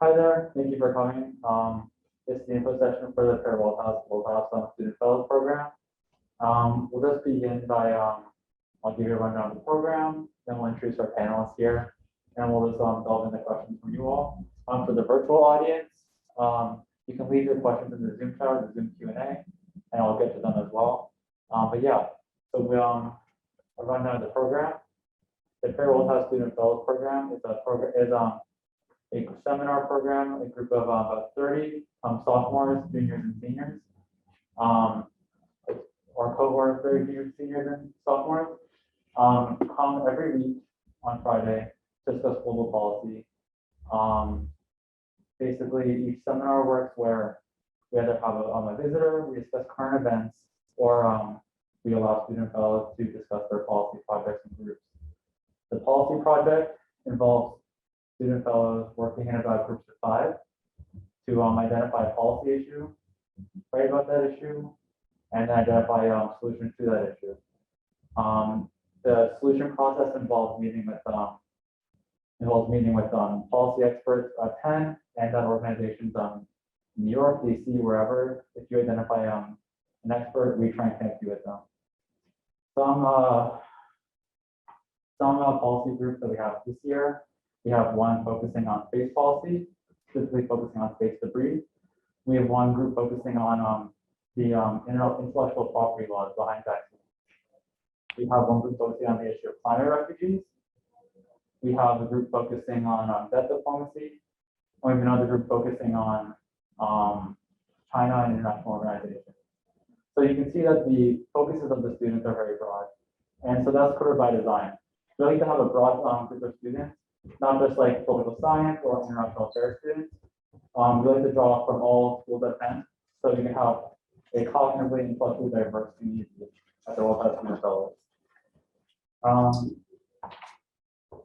Hi there, thank you for coming. This is the info session for the Fair Student Fellows Program. We'll just begin by, I'll give you a rundown of the program, then we'll introduce our panelists here, and we'll just delve into questions from you all. For the virtual audience, you can leave your questions in the Zoom chat, the Zoom Q&A, and I'll get to them as well. But yeah, so we a rundown of the program. The Fair Student Fellows Program is a seminar program, a group of about 30 sophomores, juniors, and seniors. Our cohort of 30 juniors, seniors, and sophomores come every week on Friday to discuss global policy. Basically, each seminar works where we either have a visitor, we discuss current events, or we allow student fellows to discuss their policy projects in groups. The policy project involves student fellows working in about groups of 5 to identify a policy issue, write about that issue, and identify solutions to that issue. The solution process involves meeting with policy experts at Penn and at organizations in New York, DC, wherever. If you identify an expert, we try and connect you with them. Some policy groups that we have this year. We have one focusing on space policy, specifically focusing on space debris. We have one group focusing on the intellectual property laws behind vaccines. We have one group focusing on the issue of climate refugees. We have a group focusing on debt diplomacy. And we have another group focusing on China and international organizations. So you can see that the focuses of the students are very broad. And so that's sort of by design. We like to have a broad group of students, not just like political science or international affairs students. We like to draw from all schools at Penn, so we can have a cognitively and intellectually diverse community at the World Health Student Fellows.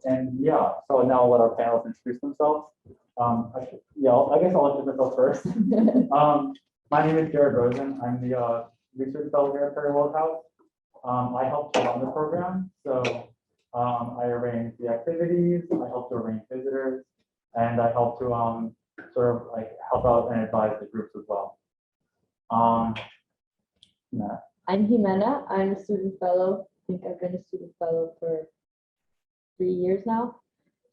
And yeah, so now I'll let our panelists introduce themselves. I guess I'll introduce myself first. My name is Jared Rosen. I'm the research fellow here at Perry World House. I help to run the program, so I arrange the activities, I help to arrange visitors, and I help to sort of like help out and advise the groups as well. I'm Jimena. I'm a student fellow. I think I've been a student fellow for 3 years now.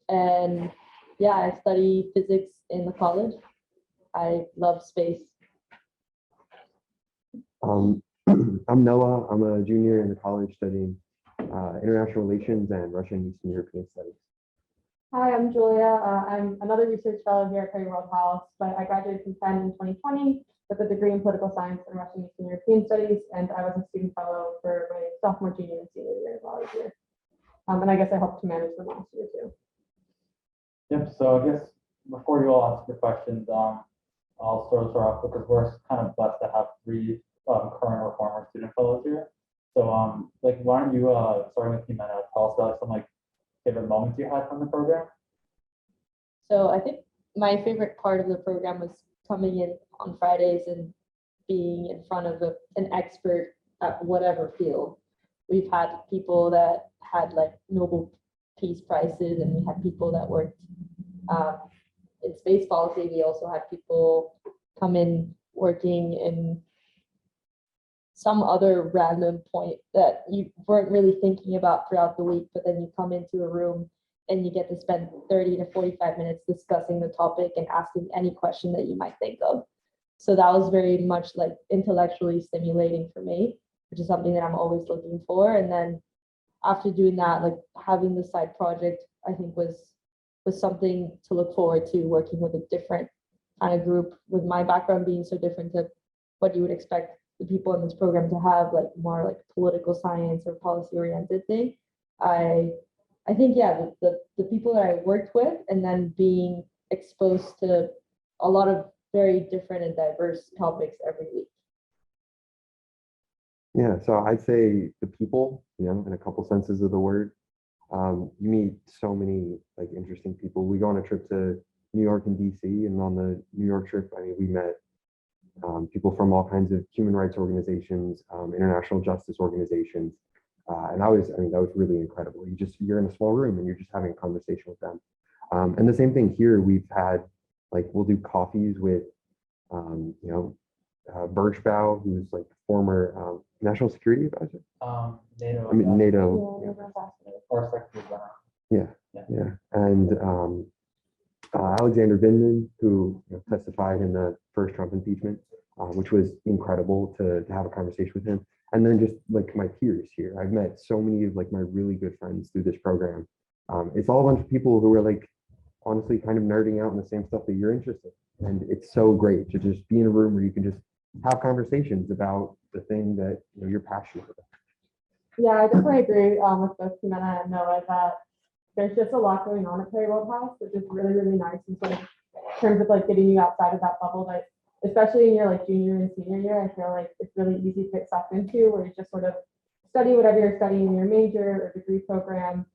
And yeah, I study physics in the college. I love space. I'm Noah. I'm a junior in the college studying international relations and Russian and Eastern European studies. Hi, I'm Julia. I'm another research fellow here at Perry World House, but I graduated from Penn in 2020 with a degree in political science and Russian and Eastern European studies, and I was a student fellow for my sophomore, junior, and senior year while I was here. And I guess I helped to manage them last year too. Yep, so I guess before you all answer the questions, I'll sort of start off because we're kind of blessed to have 3 current or former student fellows here. So like why don't you starting with Jimena, tell us about some like favorite moments you had from the program? So I think my favorite part of the program was coming in on Fridays and being in front of an expert at whatever field. We've had people that had like Nobel Peace Prizes, and we had people that worked in space policy. We also had people come in working in some other random point that you weren't really thinking about throughout the week, but then you come into a room and you get to spend 30 to 45 minutes discussing the topic and asking any question that you might think of. So that was very much like intellectually stimulating for me, which is something that I'm always looking for. And then after doing that, like having the side project, I think was something to look forward to, working with a different kind of group, with my background being so different to what you would expect the people in this program to have, like more like political science or policy oriented thing. I think, yeah, the people that I worked with, and then being exposed to a lot of very different and diverse topics every week. Yeah, so I'd say the people, in a couple senses of the word. You meet so many like interesting people. We go on a trip to New York and DC, and on the New York trip, I mean, we met people from all kinds of human rights organizations, international justice organizations. And that was really incredible. You're in a small room and you're just having a conversation with them. And the same thing here, we've had Like we'll do coffees with, you know, Birchbow, who's like former national security advisor. NATO. I mean, NATO. Yeah, those are fascinating. Or Secretary General. Yeah, Yeah. yeah. And Alexander Vindman, who testified in the first Trump impeachment, which was incredible to have a conversation with him. And then just like my peers here, I've met so many of like my really good friends through this program. It's all a bunch of people who are like honestly kind of nerding out in the same stuff that you're interested in. And it's so great to just be in a room where you can just have conversations about the thing that you're passionate about. Yeah, I definitely agree with both Jimena and Noah that there's just a lot going on at Perry World, which is really, really nice in sort of terms of like getting you outside of that bubble that, especially in your like junior and senior year, I feel like it's really easy to get sucked into where you just sort of study whatever you're studying in your major or degree program.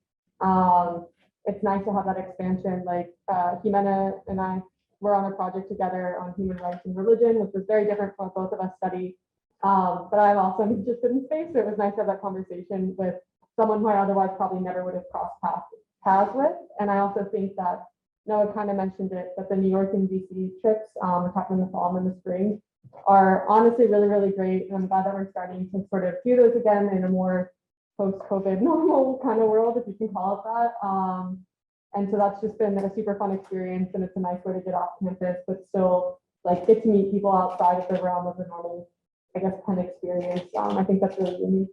It's nice to have that expansion. Like Jimena and I were on a project together on human rights and religion, which was very different from what both of us studied. But I'm also interested in space, so it was nice to have that conversation with someone who I otherwise probably never would have crossed paths with. And I also think that Noah kind of mentioned it, but the New York and DC trips, which happen in the fall and in the spring, are honestly really, really great. And I'm glad that we're starting to sort of do those again in a more post-COVID normal kind of world, if you can call it that. And so that's just been a super fun experience, and it's a nice way to get off campus, but still like get to meet people outside of the realm of the normal, I guess, Penn experience. I think that's really unique.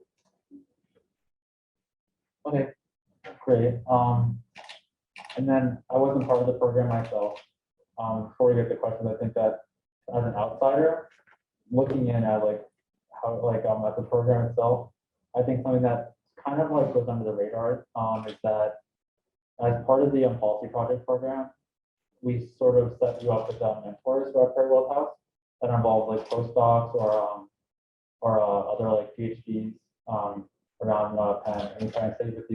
Okay, great. And then I wasn't part of the program myself. Before we get to questions, I think that as an outsider, looking in at like how at the program itself, I think something that kind of like goes under the radar is that as part of the policy project program, we sort of set you up with mentors who are Perry World House that involve like postdocs or other like PhDs around Penn, and we try and stay with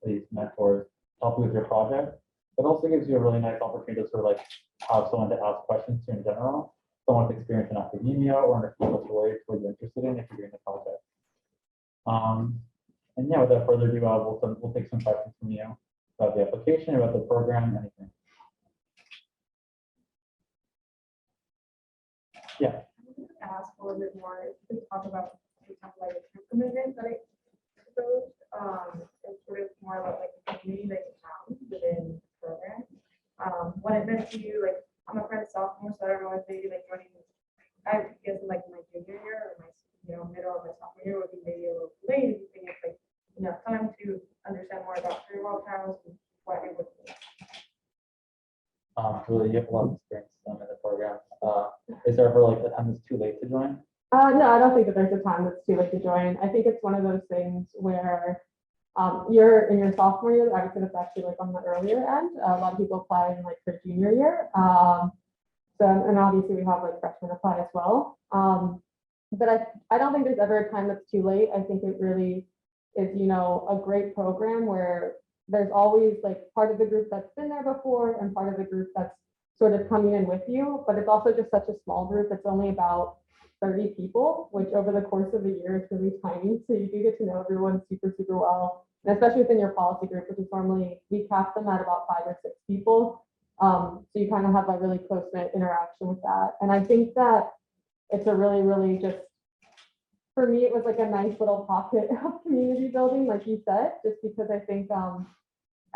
these mentors to help you with your project. It also gives you a really nice opportunity to sort of like have someone to ask questions to in general, someone with experience in academia or in a field of related to what you're interested in if you're doing the project. And yeah, without further ado, we'll take some questions from you about the application, about the program, anything. Yeah. Ask a little bit more to talk about like a commitment that I proposed. It's sort of more about like the community that you found within the program. What it meant to you, like I'm a friend sophomore, so I don't know if maybe like joining, I guess in like my junior year or my middle of my sophomore year would be maybe a little late. You think it's like time to understand more about Free World House and what it would be. Really, you have a lot of experience in the program. Is there ever like a time that's too late to join? No, I don't think that there's a time that's too late to join. I think it's one of those things where you're in your sophomore year. I would say that's actually like on the earlier end. A lot of people apply in like their junior year. So, and obviously we have like freshmen apply as well. But I don't think there's ever a time that's too late. I think it really is, a great program where there's always like part of the group that's been there before and part of the group that's sort of coming in with you, but it's also just such a small group. It's only about 30 people, which over the course of the year is really tiny. So you do get to know everyone super, super well. And especially within your policy group, which is normally, we cap them at about 5 or 6 people. So you kind of have a really close-knit interaction with that. And I think that it's a really, really just, for me, it was like a nice little pocket of community building, like you said, just because I think,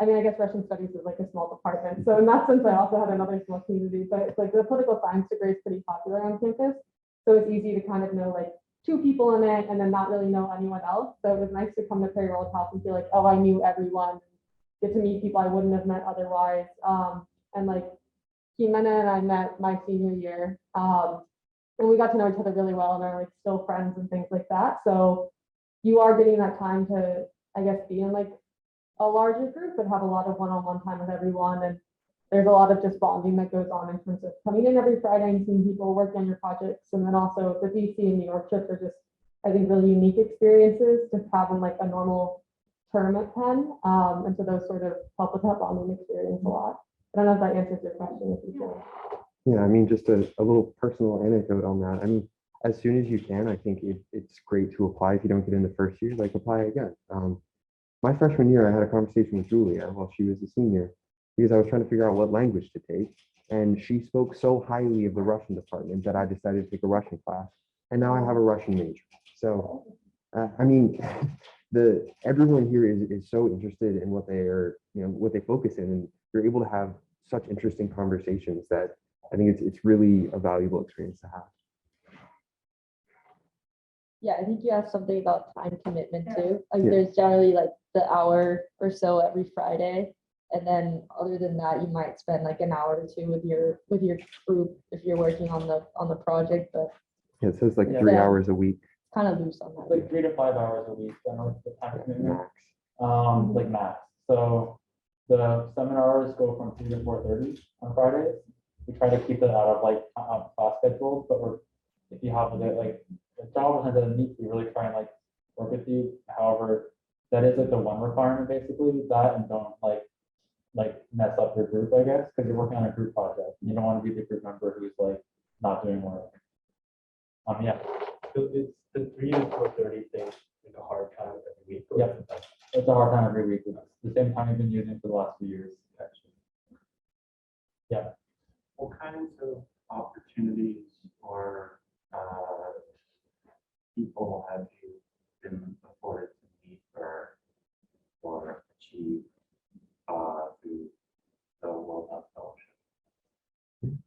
I guess Russian studies is like a small department. So in that sense, I also had another small community, but it's like the political science degree is pretty popular on campus. So it's easy to kind of know like 2 people in it and then not really know anyone else. So it was nice to come to Perry World House and feel like, oh, I knew everyone, get to meet people I wouldn't have met otherwise. And like Jimena and I met my senior year. And we got to know each other really well and are like still friends and things like that. So you are getting that time to, I guess, be in like a larger group and have a lot of one-on-one time with everyone. And there's a lot of just bonding that goes on in terms of coming in every Friday and seeing people work on your projects. And then also the DC and New York trips are just, I think, really unique experiences to have in like a normal term at Penn. And so those sort of help with that bonding experience a lot. I don't know if that answers your question. If you can. Yeah, just a little personal anecdote on that. As soon as you can, I think it's great to apply. If you don't get in the first year, like apply again. My freshman year, I had a conversation with Julia while she was a senior, because I was trying to figure out what language to take. And she spoke so highly of the Russian department that I decided to take a Russian class. And now I have a Russian major. So, I mean, everyone here is so interested in what they are, what they focus in, and you're able to have such interesting conversations that I think it's really a valuable experience to have. Yeah, I think you have something about time commitment too. Like Yeah. there's generally like the hour or so every Friday. And then other than that, you might spend like an hour or two with your group if you're working on the project, but Yeah, it says like Yeah. 3 Yeah. hours a week kind of loose on that. Like 3 to 5 hours a week, generally, the time commitment. max. Like max. So the seminars go from 3 to 4:30 on Fridays. We try to keep it out of like class schedules, but if you have like the job doesn't need to really try and like work with you. However, that is like the one requirement basically, that and don't like mess up your group, I guess, because you're working on a group project. You don't want to be the group member who's like not doing work. Yeah, So it's the 3 to 4:30 thing, like a hard time every week. or Yep. it's a hard time every week. It's the same time you've been using for the last few years. Actually. What kinds of opportunities or people have you been afforded to meet or achieve through the World Health Fellowship? You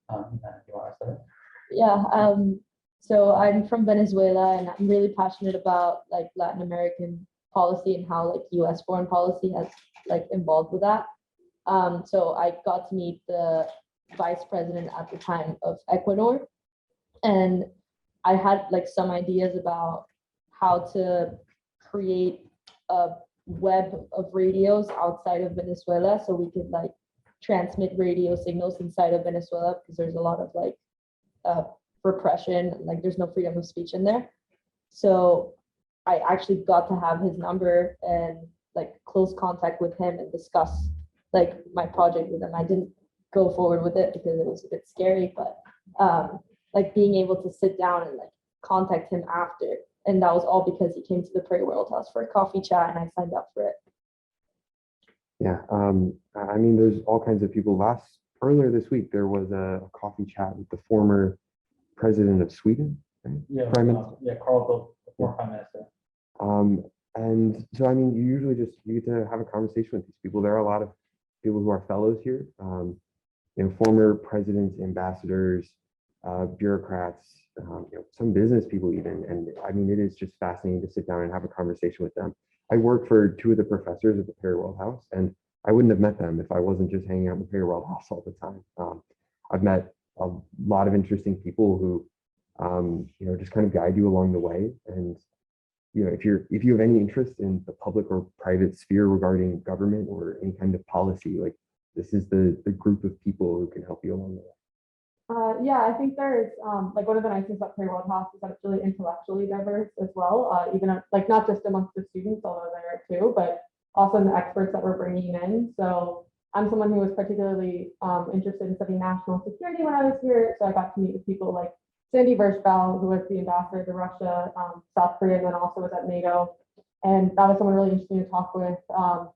want to start? Yeah, so I'm from Venezuela and I'm really passionate about like Latin American policy and how like US foreign policy has like involved with that. So I got to meet the vice president at the time of Ecuador, and I had like some ideas about how to create a web of radios outside of Venezuela so we could like transmit radio signals inside of Venezuela because there's a lot of like repression, like there's no freedom of speech in there. So I actually got to have his number and like close contact with him and discuss like my project with him. I didn't go forward with it because it was a bit scary, but like being able to sit down and like contact him after, and that was all because he came to the Prairie World House for a coffee chat and I signed up for it. Yeah, I mean, there's all kinds of people. Earlier this week, there was a coffee chat with the former president of Sweden, right? Yeah, Prime Minister. Carl Bildt, the former prime minister. And so, I mean, you usually just you get to have a conversation with these people. There are a lot of people who are fellows here, former presidents, ambassadors, bureaucrats, some business people even. And I mean, it is just fascinating to sit down and have a conversation with them. I work for 2 of the professors at the Perry World House, and I wouldn't have met them if I wasn't just hanging out in the Perry World House all the time. I've met a lot of interesting people who, just kind of guide you along the way. And if you have any interest in the public or private sphere regarding government or any kind of policy, like this is the group of people who can help you along the way. Yeah, I think there's like one of the nice things about Perry World House is that it's really intellectually diverse as well, even like not just amongst the students, although there are too, but also in the experts that we're bringing in. So I'm someone who was particularly interested in studying national security when I was here, so I got to meet with people like Sandy Vershbel, who was the ambassador to Russia, South Korea, and then also was at NATO. And that was someone really interesting to talk with.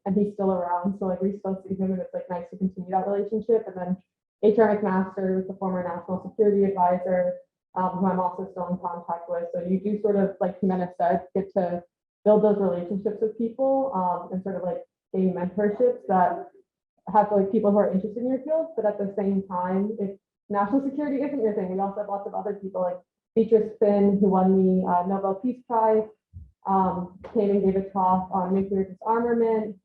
And he's still around, so like we still see him, and it's like nice to continue that relationship. And then HR McMaster, who's the former national security advisor, who I'm also still in contact with. So you do sort of, like Jimena said, get to build those relationships with people and sort of like gain mentorships that have like people who are interested in your field. But at the same time, if national security isn't your thing, we also have lots of other people like Beatrice Finn, who won the Nobel Peace Prize, came and gave a talk on nuclear disarmament.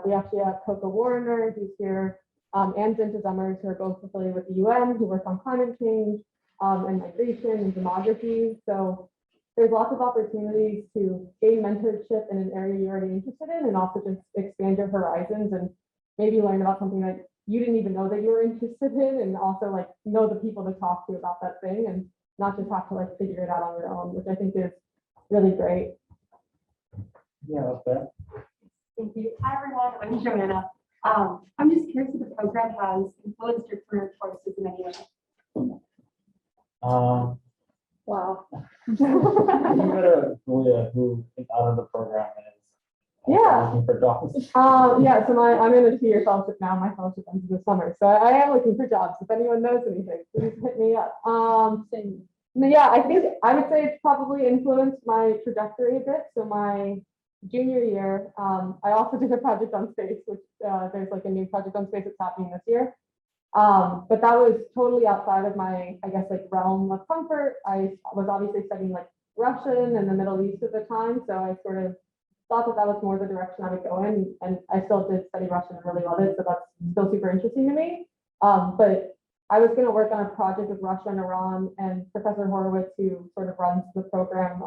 We actually have Coco Warner, who's here, and Zinta Zummers, who are both affiliated with the UN, who work on climate change and migration and demography. So there's lots of opportunities to gain mentorship in an area you're already interested in, and also just expand your horizons and maybe learn about something that you didn't even know that you were interested in, and also like know the people to talk to about that thing and not just have to like figure it out on your own, which I think is really great. Yeah, that's fair. Thank you. Hi, everyone. I'm Joanna. I'm just curious if the program has influenced your career choices in any way. Wow. Julia, who is out of the program, is also Yeah. looking for jobs. Yeah, so I'm in a 2-year fellowship now. My fellowship ends this summer. So I am looking for jobs. If anyone knows anything, please hit me up. Yeah, I think I would say it's probably influenced my trajectory a bit. So my junior year, I also did a project on space, which there's like a new project on space that's happening this year. But that was totally outside of my, I guess, like realm of comfort. I was obviously studying like Russian and the Middle East at the time. So I sort of thought that was more the direction I would go in. And I still did study Russian and really love it. So that's still super interesting to me. But I was going to work on a project with Russia and Iran, and Professor Horowitz, who sort of runs the program,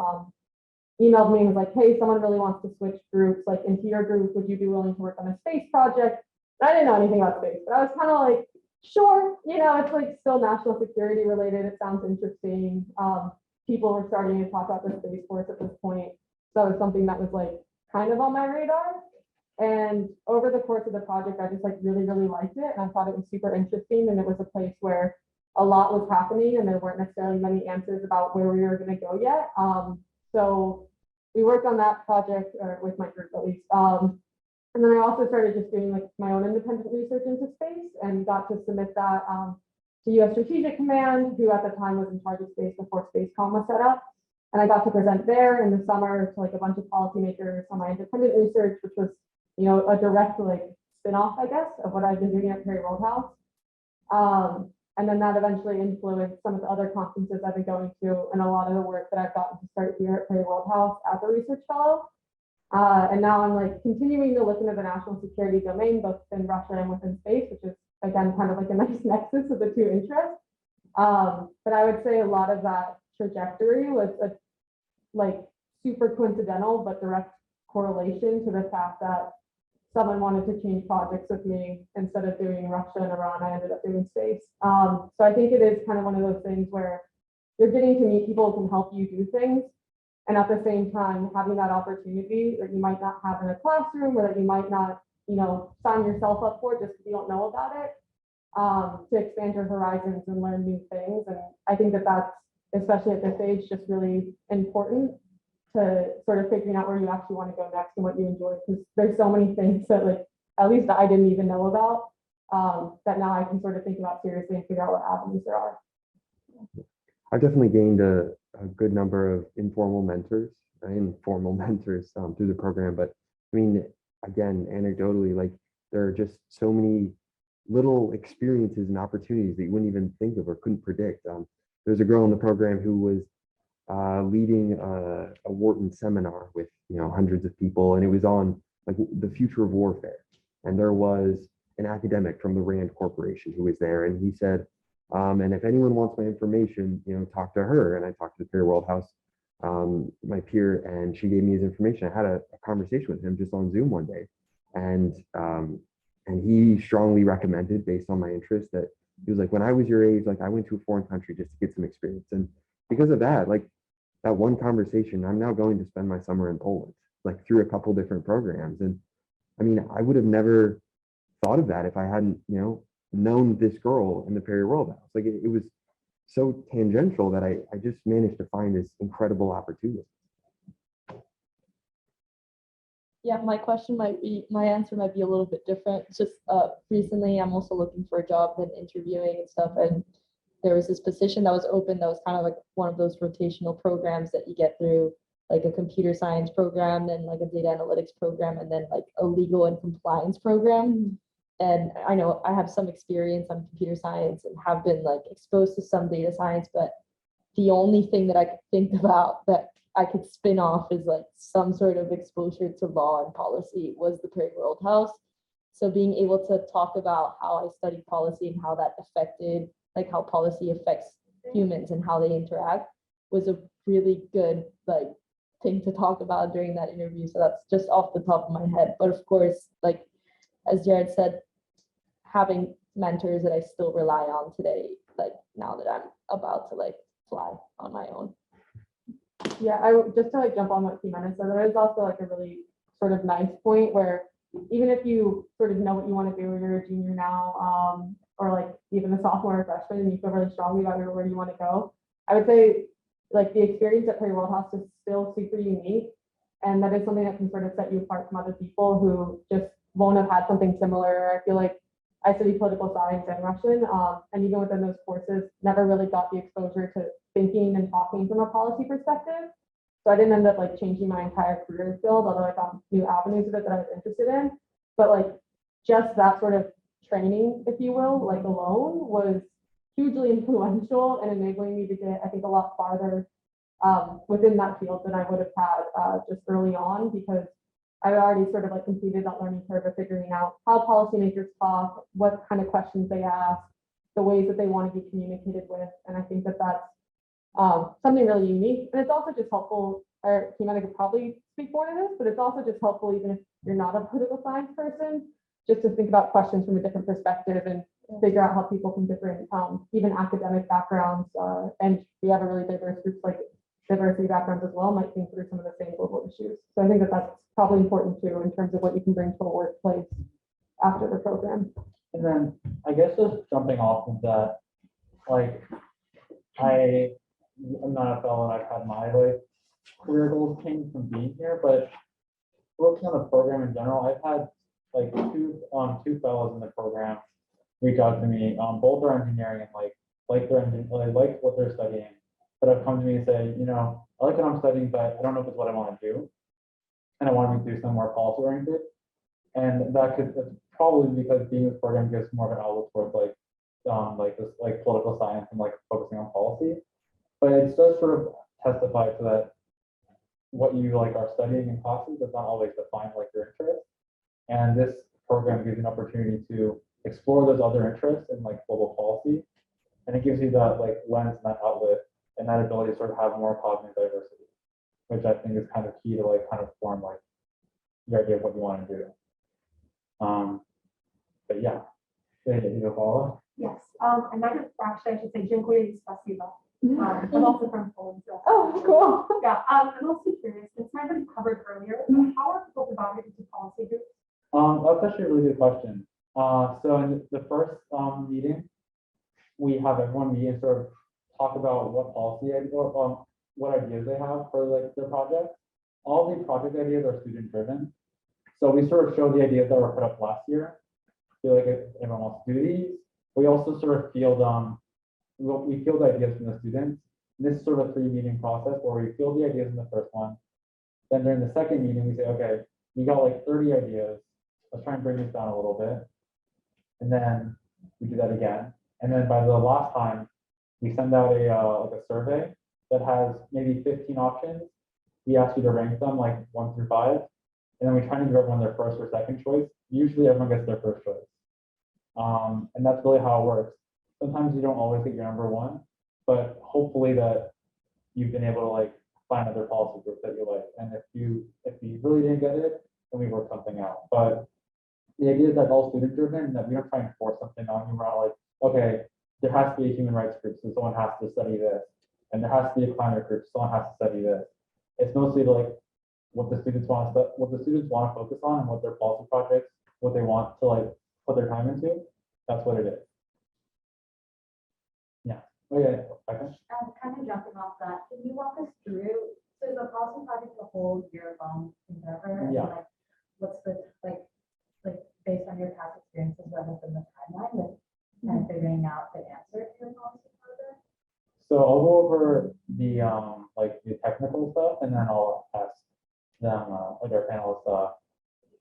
emailed me and was like, hey, someone really wants to switch groups, like into your group, would you be willing to work on a space project? And I didn't know anything about space, but I was kind of like, sure, it's like still national security related. It sounds interesting. People were starting to talk about the Space Force at this point. So that was something that was like kind of on my radar. And over the course of the project, I just like really, really liked it. And I thought it was super interesting. And it was a place where a lot was happening and there weren't necessarily many answers about where we were going to go yet. So we worked on that project, or with my group at least. And then I also started just doing like my own independent research into space and got to submit that to U.S. Strategic Command, who at the time was in charge of space before Spacecom was set up. And I got to present there in the summer to like a bunch of policymakers on my independent research, which was, a direct like spin-off, I guess, of what I've been doing at Perry Worldhouse. And then that eventually influenced some of the other conferences I've been going to and a lot of the work that I've gotten to start here at Perry Worldhouse as a research fellow. And now I'm like continuing to look into the national security domain, both in Russia and within space, which is again kind of like a nice nexus of the two interests. But I would say a lot of that trajectory was a like super coincidental but direct correlation to the fact that someone wanted to change projects with me. Instead of doing Russia and Iran, I ended up doing space. So I think it is kind of one of those things where you're getting to meet people who can help you do things. And at the same time, having that opportunity that you might not have in a classroom or that you might not, sign yourself up for just because you don't know about it, to expand your horizons and learn new things. And I think that that's, especially at this age, just really important to sort of figuring out where you actually want to go next and what you enjoy. Because there's so many things that like, at least I didn't even know about, that now I can sort of think about seriously and figure out what avenues there are. I've definitely gained a good number of informal mentors through the program. But I mean, again, anecdotally, like there are just so many little experiences and opportunities that you wouldn't even think of or couldn't predict. There's a girl in the program who was leading a Wharton seminar with hundreds of people, and it was on like the future of warfare. And there was an academic from the Rand Corporation who was there, and he said, and if anyone wants my information, talk to her. And I talked to the Perry Worldhouse, my peer, and she gave me his information. I had a conversation with him just on Zoom one day, and he strongly recommended, based on my interest, that he was like, when I was your age, like I went to a foreign country just to get some experience. And because of that, like that one conversation, I'm now going to spend my summer in Poland, like through a couple different programs. And I mean, I would have never thought of that if I hadn't, known this girl in the Perry Worldhouse. Like it was so tangential that I just managed to find this incredible opportunity. Yeah, my answer might be a little bit different. It's just recently I'm also looking for a job and interviewing and stuff. And there was this position that was open that was kind of like one of those rotational programs that you get through like a computer science program and like a data analytics program and then like a legal and compliance program. And I know I have some experience on computer science and have been like exposed to some data science, but the only thing that I could think about that I could spin off is like some sort of exposure to law and policy was the Perry Worldhouse. So being able to talk about how I studied policy and how that affected, like how policy affects humans and how they interact was a really good like thing to talk about during that interview. So that's just off the top of my head. But of course, like as Jared said, having mentors that I still rely on today, like now that I'm about to like fly on my own. Yeah, just to like jump on what Ximena said, there is also like a really sort of nice point where even if you sort of know what you want to do, or you're a junior now, or like even a sophomore or freshman, and you feel really strongly about where you want to go, I would say like the experience at Perry Worldhouse is still super unique. And that is something that can sort of set you apart from other people who just won't have had something similar. I feel like I studied political science and Russian, and even within those courses, never really got the exposure to thinking and talking from a policy perspective. So I didn't end up like changing my entire career field, although I found new avenues of it that I was interested in. But like just that sort of training, if you will, like alone was hugely influential and enabling me to get, I think, a lot farther within that field than I would have had just early on, because I already sort of like completed that learning curve of figuring out how policymakers talk, what kind of questions they ask, the ways that they want to be communicated with. And I think that that's something really unique. And it's also just helpful, or Kimana could probably speak more to this, but it's also just helpful even if you're not a political science person, just to think about questions from a different perspective and figure out how people from different, even academic backgrounds, and we have a really diverse groups like diversity backgrounds as well, might think through some of the same global issues. So I think that that's probably important too in terms of what you can bring to a workplace after the program. And then I guess just jumping off of that, like I'm not a fellow, I've had my like career goals came from being here, but working on the program in general, I've had like two fellows in the program reach out to me, both are engineering and like their like what they're studying, but have come to me and say, you know, I like what I'm studying, but I don't know if it's what I want to do, and I want to do some more policy oriented, and that's probably because being in this program gives more of an outlook towards like this like political science and like focusing on policy, but it does sort of testify to that what you like are studying in classes does not always define like your interest, and this program gives you an opportunity to explore those other interests in like global policy, and it gives you that like lens and that outlet and that ability to sort of have more cognitive diversity, which I think is kind of key to like kind of form like your idea of what you want to do. But yeah, you follow? Yes, and actually I should say dziękuję spasiba. I'm also from Poland. So. Oh, cool. Yeah, I'm also curious, since I already covered earlier, how are people divided into policy groups? That's actually a really good question. So in the first meeting, we have everyone meet and sort of talk about what policy or what ideas they have for like their project. All the project ideas are student driven. So we sort of show the ideas that were put up last year. Feel like if everyone wants to do these. We also sort of field we field ideas from the students. This is sort of a 3-meeting process where we field the ideas in the first one. Then during the second meeting, we say, okay, we got like 30 ideas. Let's try and bring this down a little bit. And then we do that again. And then by the last time, we send out like a survey that has maybe 15 options. We ask you to rank them like 1 through 5. And then we try and give everyone their first or second choice. Usually everyone gets their first choice. And that's really how it works. Sometimes you don't always get your number 1, but hopefully that you've been able to like find other policy groups that you like. And if you really didn't get it, then we work something out. But the idea is that all student driven, and that we don't try and force something on you. We're not like, okay, there has to be a human rights group, so someone has to study this, and there has to be a climate group, so someone has to study this. It's mostly like what the students want to focus on, and what their policy projects, what they want to like put their time into. That's what it is. Yeah. Okay. Okay. Kind of jumping off that, can you walk us through, so the policy project is a whole year-long endeavor? And Yeah. like, what's the, like based on your past experiences, what has been the timeline with kind of figuring out the answer to your policy project? So I'll go over the like the technical stuff, and then I'll ask them like our panelists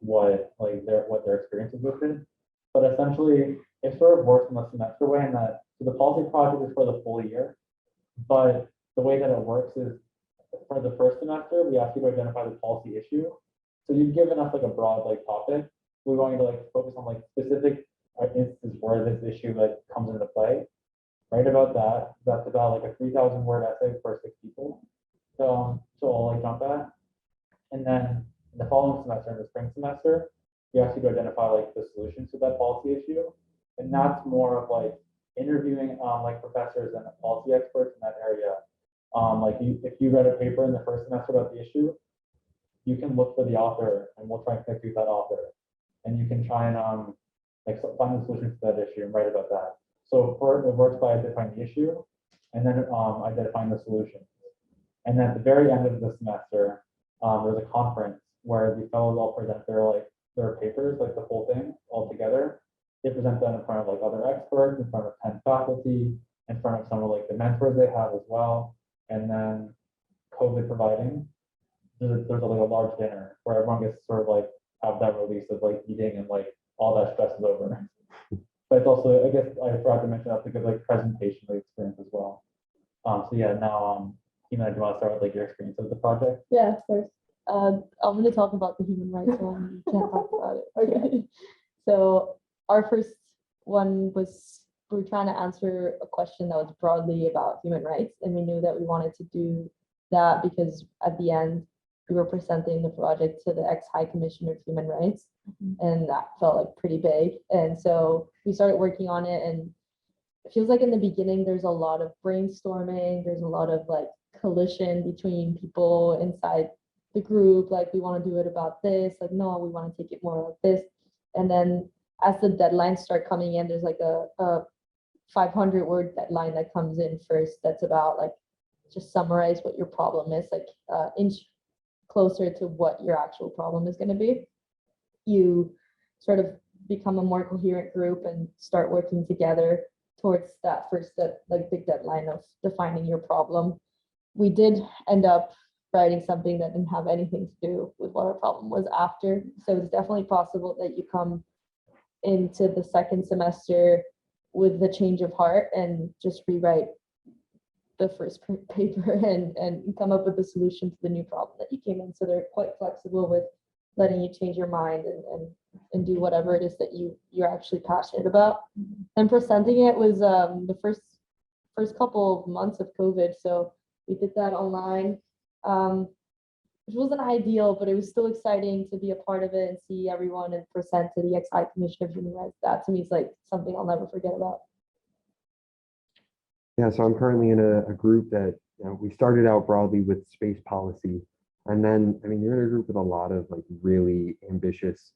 what their experiences with it. But essentially, it sort of works in the semester way, in that so the policy project is for the full year, but the way that it works is for the first semester, we ask you to identify the policy issue. So you've given us like a broad like topic. We're going to like focus on like specific instances where this issue like comes into play. Write about that. That's about like a 3,000 word essay for 6 people. So I'll like jump at. And then in the following semester, in the spring semester, we ask you to identify like the solutions to that policy issue. And that's more of like interviewing like professors and policy experts in that area. Like if you read a paper in the first semester about the issue, you can look for the author, and we'll try and connect you with that author. And you can try and find the solution to that issue and write about that. So it works by identifying the issue and then identifying the solution. And then at the very end of the semester, there's a conference where the fellows all present their papers, like the whole thing all together. They present them in front of like other experts, in front of 10 faculty, in front of some of like the mentors they have as well. And then COVID providing, there's like a large dinner where everyone gets to sort of like have that release of like eating and like all that stress is over. But it's also, I guess I forgot to mention that's a good like presentation experience as well. So yeah, now Tina, do you want to start with like your experience with the project? Yeah, of course. I'm going to talk about the human rights one. You can't talk about it. Okay. So our first one was we were trying to answer a question that was broadly about human rights, and we knew that we wanted to do that because at the end we were presenting the project to the ex-High Commissioner of Human Rights, and that felt like pretty big. And so we started working on it, and it feels like in the beginning there's a lot of brainstorming, there's a lot of like collision between people inside the group, like we want to do it about this, like no, we want to take it more like this. And then as the deadlines start coming in, there's like a 500-word deadline that comes in first that's about like just summarize what your problem is, like inch closer to what your actual problem is going to be. You sort of become a more coherent group and start working together towards that first like big deadline of defining your problem. We did end up writing something that didn't have anything to do with what our problem was after. So it's definitely possible that you come into the second semester with the change of heart and just rewrite the first paper and come up with a solution to the new problem that you came in. So they're quite flexible with letting you change your mind and do whatever it is that you're actually passionate about. And presenting it was the first couple of months of COVID. So we did that online, which wasn't ideal, but it was still exciting to be a part of it and see everyone and present to the ex-High Commissioner of Human Rights. That to me is like something I'll never forget about. Yeah, so I'm currently in a group that, we started out broadly with space policy. And then, I mean, you're in a group with a lot of like really ambitious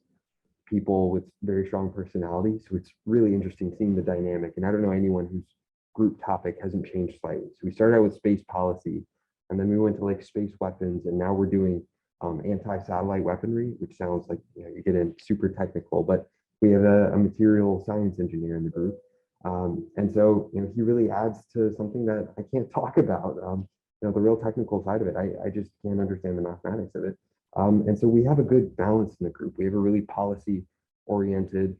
people with very strong personalities. So it's really interesting seeing the dynamic. And I don't know anyone whose group topic hasn't changed slightly. So we started out with space policy, and then we went to like space weapons, and now we're doing anti-satellite weaponry, which sounds like, you get in super technical, but we have a material science engineer in the group. And so, he really adds to something that I can't talk about, the real technical side of it. I just can't understand the mathematics of it. And so we have a good balance in the group. We have a really policy oriented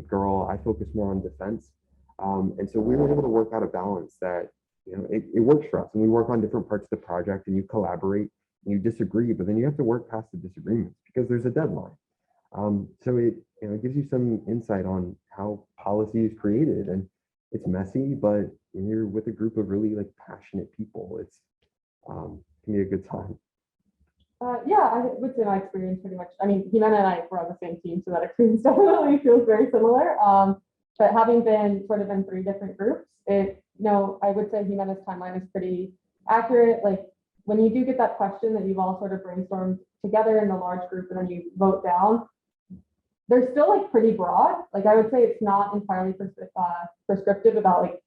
girl. I focus more on defense. And so we were able to work out a balance that, it works for us, and we work on different parts of the project, and you collaborate and you disagree, but then you have to work past the disagreements because there's a deadline. So it gives you some insight on how policy is created, and it's messy, but when you're with a group of really like passionate people, it's can be a good time. Yeah, I would say my experience pretty much. I mean, Jimena and I were on the same team, so that experience definitely feels very similar. But having been sort of in 3 different groups, I would say Jimena's timeline is pretty accurate. Like when you do get that question that you've all sort of brainstormed together in the large group and then you vote down, they're still like pretty broad. Like I would say it's not entirely prescriptive about like,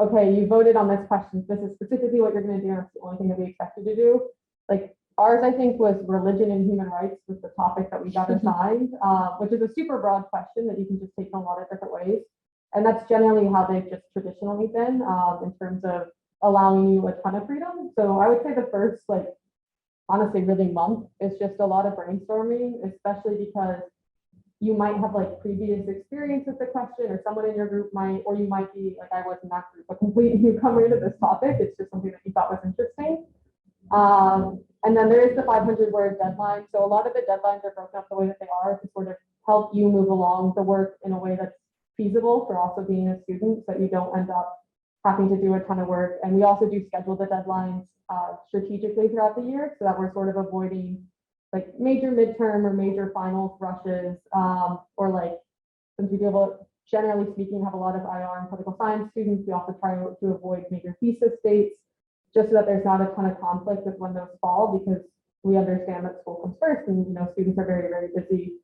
okay, you voted on this question. This is specifically what you're going to do. And it's the only thing that we expect you to do. Like ours, I think, was religion and human rights was the topic that we got assigned, which is a super broad question that you can just take in a lot of different ways. And that's generally how they've just traditionally been in terms of allowing you a ton of freedom. So I would say the first, like, honestly, really month is just a lot of brainstorming, especially because you might have like previous experience with the question, or someone in your group might, or you might be like I was in that group, a complete newcomer to this topic. It's just something that you thought was interesting. And then there is the 500-word deadline. So a lot of the deadlines are broken up the way that they are to sort of help you move along the work in a way that's feasible for also being a student, so that you don't end up having to do a ton of work. And we also do schedule the deadlines strategically throughout the year, so that we're sort of avoiding like major midterm or major finals rushes, or like, since we do generally speaking, have a lot of IR and political science students, we also try to avoid major thesis dates, just so that there's not a ton of conflict with when those fall, because we understand that school comes first, and students are very, very busy,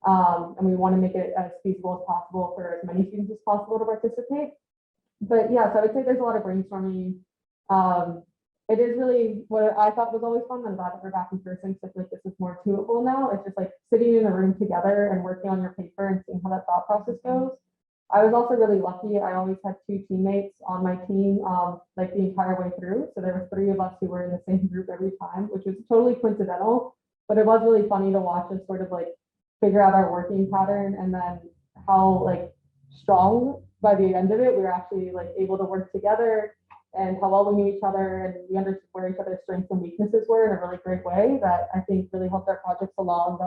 and we want to make it as feasible as possible for as many students as possible to participate. But yeah, so I would say there's a lot of brainstorming, it is really what I thought was always fun. I'm glad that we're back in person, so I feel like this is more doable now. It's just like sitting in a room together and working on your paper and seeing how that thought process goes. I was also really lucky. I always had 2 teammates on my team, like the entire way through. So there were 3 of us who were in the same group every time, which was totally coincidental, but it was really funny to watch us sort of like figure out our working pattern and then how like strong by the end of it, we were actually like able to work together and how well we knew each other and we understood where each other's strengths and weaknesses were in a really great way that I think really helped our projects along.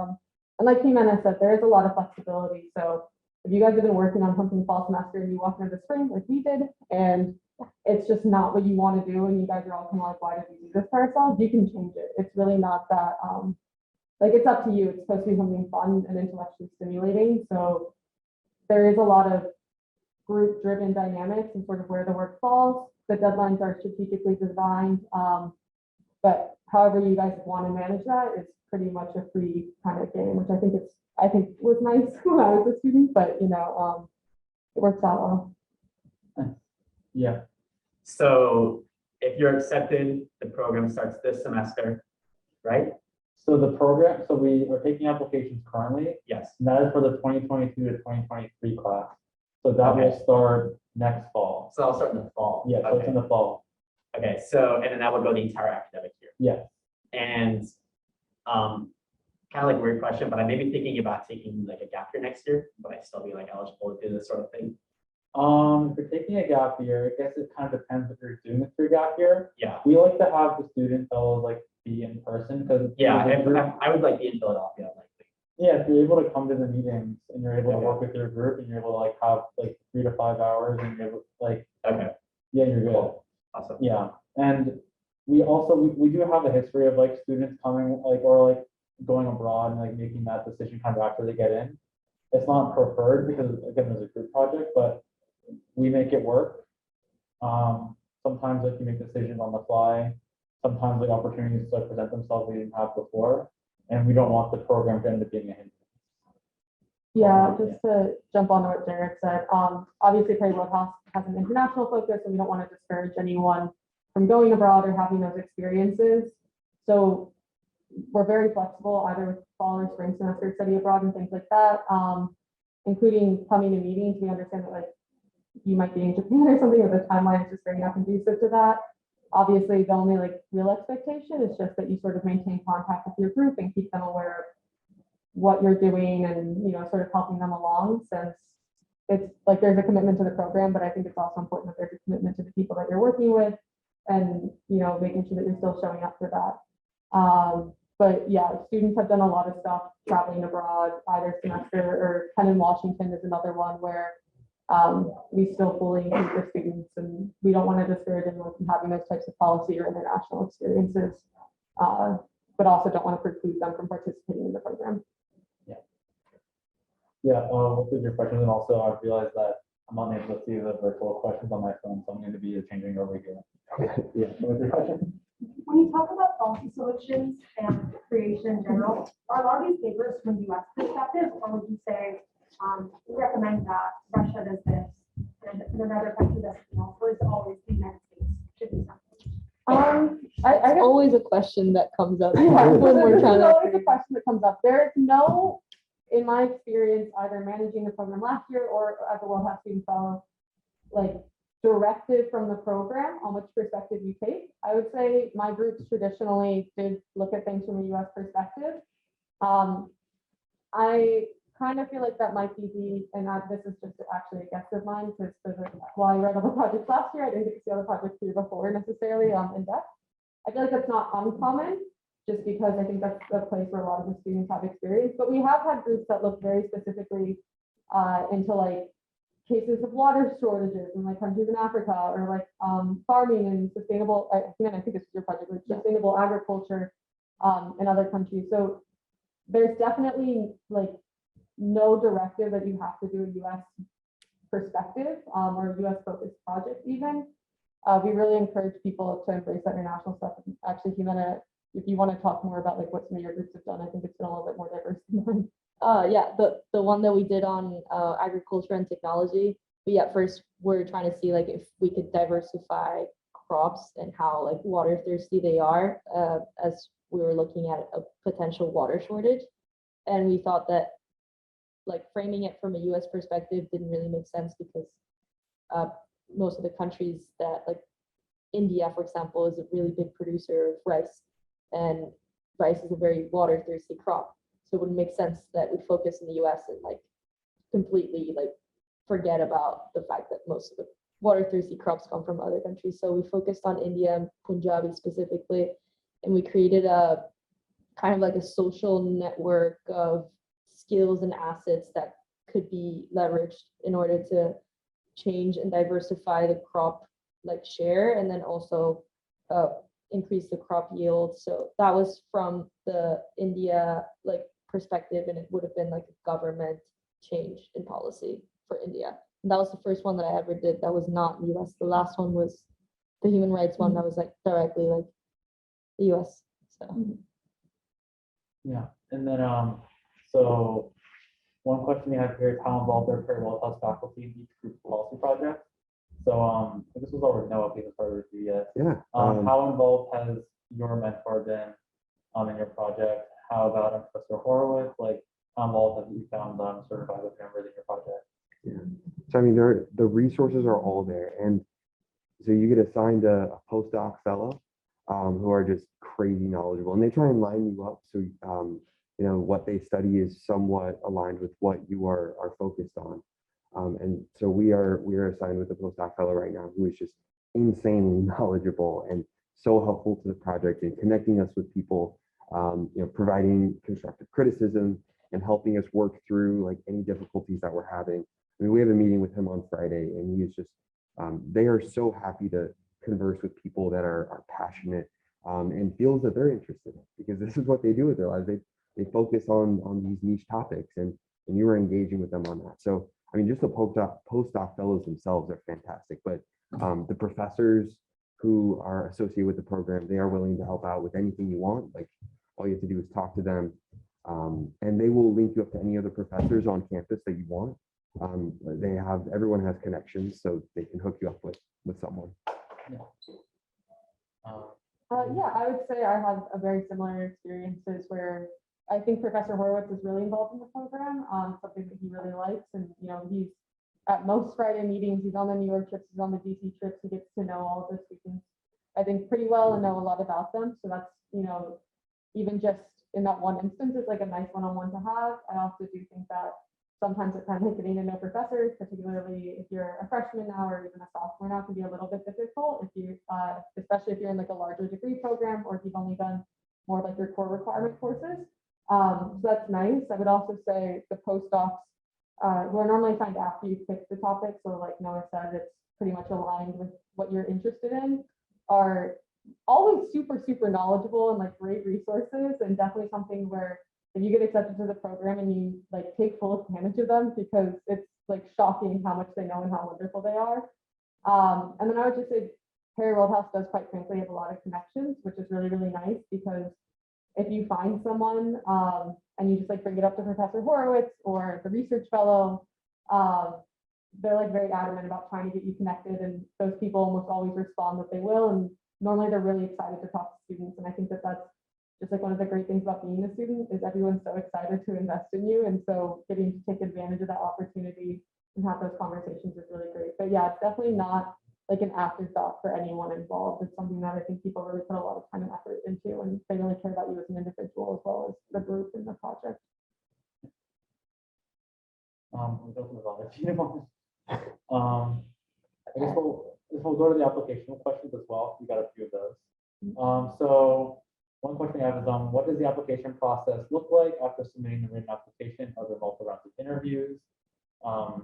And like Jimena said, there is a lot of flexibility. So if you guys have been working on something fall semester and you walk into the spring like we did, and it's just not what you want to do, and you guys are all kind of like, why did we do this to ourselves? You can change it. It's really not that, like it's up to you. It's supposed to be something fun and intellectually stimulating. So there is a lot of group-driven dynamics and sort of where the work falls. The deadlines are strategically designed, but however you guys want to manage that, it's pretty much a free kind of game, which I think was nice when I was a student, but you know, it works out well. Yeah, So if you're accepted, the program starts this semester, right? so the program, so we are taking applications currently, Yes. and that is for the 2022 to 2023 class. So that will Okay. start next fall. So I'll start in the fall. Yeah, so it's Okay. in the fall. Okay, so, and then that will go the entire academic year. Yeah, And, kind of like a weird question, but I may be thinking about taking like a gap year next year, but I still be like eligible to do this sort of thing. if you're taking a gap year, I guess it kind of depends if you're doing this through gap year. Yeah, We like to have the student fellows like be in person because. yeah, I would like be in Philadelphia, likely. Yeah, if you're able to come to the meetings and you're able to Okay. work with your group and you're able to like have like 3 to 5 hours and you're like, Okay, yeah, you're good. cool, awesome. Yeah, and we also, we do have a history of like students coming like, or like going abroad and like making that decision kind of after they get in. It's not preferred because again, there's a group project, but we make it work. Sometimes like you make decisions on the fly, sometimes like opportunities to present themselves we didn't have before, and we don't want the program to end up being a hindrance. Yeah, just to jump on to what Jared said, obviously Perry Woodhouse has an international focus and we don't want to discourage anyone from going abroad or having those experiences. So we're very flexible, either with fall or spring semester study abroad and things like that, including coming to meetings. We understand that like you might be in Japan or something, with the timeline is just very not conducive to that. Obviously, the only like real expectation is just that you sort of maintain contact with your group and keep them aware of what you're doing and, you know, sort of helping them along, since it's like there's a commitment to the program, but I think it's also important that there's a commitment to the people that you're working with and, you know, making sure that you're still showing up for that. But yeah, students have done a lot of stuff traveling abroad either semester, or Penn in Washington is another one where we still fully include the students, and we don't want to discourage anyone from having those types of policy or international experiences, but also don't want to preclude them from participating in the program. Yeah, what was your question? And also I realized that I'm not able to see the virtual questions on my phone, so I'm going to be changing over here. Yeah, what was your question? When you talk about policy solutions and creation in general, are a lot of these papers from the US perspective, or would you say, we recommend that Russia does this, and another country does something else, or is it always the United States should do something? I It's guess always a question that comes up yeah, when we're trying there's always a to. question that comes up. There's no, in my experience, either managing the program last year or as a World Health Student Fellow, like directive from the program on which perspective you take. I would say my groups traditionally did look at things from a US perspective. I kind of feel like that might be this is just actually a guess of mine, because while I read all the projects last year, I didn't get to see all the projects here before necessarily in depth. I feel like that's not uncommon, just because I think that's the place where a lot of the students have experience. But we have had groups that look very specifically into like cases of water shortages in like countries in Africa, or like farming and sustainable, I think it's your project, like sustainable agriculture in other countries. So there's definitely like no directive that you have to do a US perspective or US focused project even. We really encourage people to embrace that international stuff. And actually, Jimena, if you want to talk more about like what some of your groups have done, I think it's been a little bit more diverse than mine. Yeah, the one that we did on agriculture and technology, we at first were trying to see like if we could diversify crops and how like water thirsty they are, as we were looking at a potential water shortage. And we thought that like framing it from a US perspective didn't really make sense because most of the countries that like India, for example, is a really big producer of rice, and rice is a very water thirsty crop. So it wouldn't make sense that we focus in the US and like completely like forget about the fact that most of the water thirsty crops come from other countries. So we focused on India and Punjabi specifically, and we created a kind of like a social network of skills and assets that could be leveraged in order to change and diversify the crop like share, and then also increase the crop yield. So that was from the India like perspective, and it would have been like a government change in policy for India. And that was the first one that I ever did that was not US. The last one was the human rights one that was like directly like the US. So Yeah, and then so one question we have here is how involved are Perry House faculty in each group policy project? So this was already Noah, we started with you yet. Yeah. How involved has your mentor been in your project? How about Professor Horowitz? Like how involved have you found certified with him within your project? Yeah. So I mean, the resources are all there, and so you get assigned a postdoc fellow who are just crazy knowledgeable, and they try and line you up so you know what they study is somewhat aligned with what you are focused on. And so we are assigned with a postdoc fellow right now who is just insanely knowledgeable and so helpful to the project and connecting us with people, you know, providing constructive criticism and helping us work through like any difficulties that we're having. I mean, we have a meeting with him on Friday, and he is just, they are so happy to converse with people that are passionate and feels that they're interested, because this is what they do with their lives. They focus on these niche topics, and you are engaging with them on that. So, I mean, just the postdoc fellows themselves are fantastic, but the professors who are associated with the program, they are willing to help out with anything you want. Like all you have to do is talk to them, and they will link you up to any other professors on campus that you want. Everyone has connections, so they can hook you up with someone. Yeah, I would say I have a very similar experiences where I think Professor Horowitz is really involved in the program, something that he really likes. And, you know, he's at most Friday meetings, he's on the New York trips, he's on the DC trips, he gets to know all of the students, I think, pretty well and know a lot about them. So that's, you know, even just in that one instance, it's like a nice one-on-one to have. I also do think that sometimes it's kind of like getting to know professors, particularly if you're a freshman now or even a sophomore now, can be a little bit difficult if you, especially if you're in like a larger degree program or if you've only done more like your core requirement courses. So that's nice. I would also say the postdocs who are normally assigned after you pick the topic, so like Noah said, it's pretty much aligned with what you're interested in, are always super knowledgeable and like great resources, and definitely something where if you get accepted to the program and you like take full advantage of them, because it's like shocking how much they know and how wonderful they are. And then I would just say Perry House does quite frankly have a lot of connections, which is really nice, because if you find someone and you just like bring it up to Professor Horowitz or the research fellow, they're like very adamant about trying to get you connected, and those people almost always respond that they will, and normally they're really excited to talk to students. And I think that that's just like one of the great things about being a student is everyone's so excited to invest in you, and so getting to take advantage of that opportunity and have those conversations is really great. But yeah, it's definitely not like an afterthought for anyone involved. It's something that I think people really put a lot of time and effort into, and they really care about you as an individual as well as the group and the project. We don't move on if you want. I guess we'll go to the application questions as well. We got a few of those. So one question I have is what does the application process look like after submitting the written application? Are there multiple rounds of interviews? I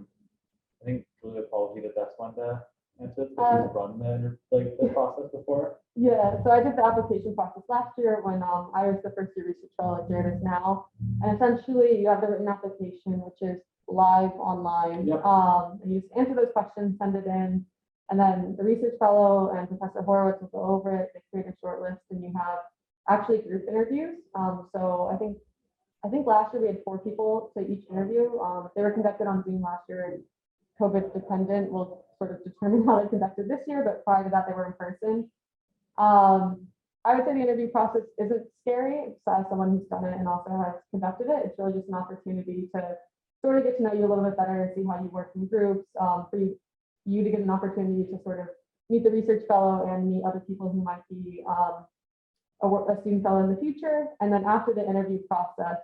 think Julia would probably be the best one to answer this, because she's run the process before. Yeah, so I did the application process last year when I was the first year research fellow, like Jared is now. And essentially you have the written application, which is live online. Yep. And you just answer those questions, send it in, and then the research fellow and Professor Horowitz will go over it. They create a short list, and you have actually group interviews. So I think last year we had 4 people to each interview. They were conducted on Zoom last year, COVID dependent will sort of determine how they're conducted this year, but prior to that, they were in person. I would say the interview process isn't scary, so as someone who's done it and also has conducted it, it's really just an opportunity to sort of get to know you a little bit better, see how you work in groups, for you to get an opportunity to sort of meet the research fellow and meet other people who might be a student fellow in the future. And then after the interview process,